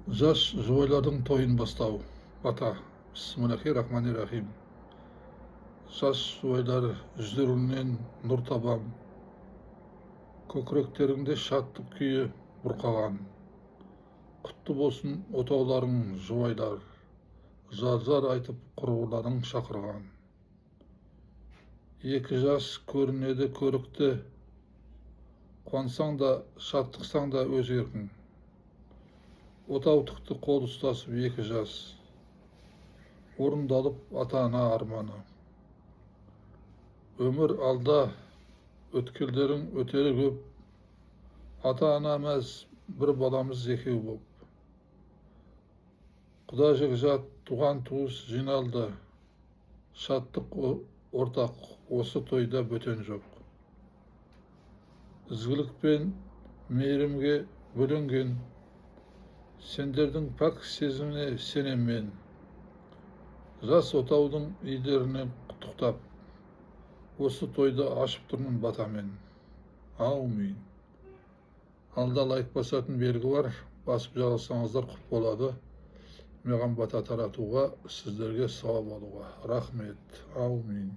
Жас жұбайлардың тойын бастау. Бата. Бисмиллахи-рахмани-рахим. Жас жұбайлар жүздеріңнен нұр табам. Көкіректеріңде шаттық күйі бұрқаған. Құтты болсын отауларың жұбайлар. Жар айтып құрбыларың шақырған. Екі жас көрінеді көрікті. Қуансаң да, шаттықсаң да өз еркің. Отау-тықты қол ұстасып екі жас. Орындалып ата-ана арманы. Өмір алда, өткелдерің өтері көп. Ата-ана мәз, бір баламыз екеу боп. Құда жекжат, туған туыс жиналды. Шаттық ортақ, осы тойда бөтен жоқ. Ізгілік пен мейірімге бөленген. Сендердің пәк сезіміне сенем мен. Жас отаудың иелеріне құттықтап, осы тойды ашып тұрмын батамен. Аумин. Алда лайк басатын белгі бар, басып жалғасаңыздар құп болады. Маған бата таратуға, сіздерге сауап алуға. Рахмет. Аумин.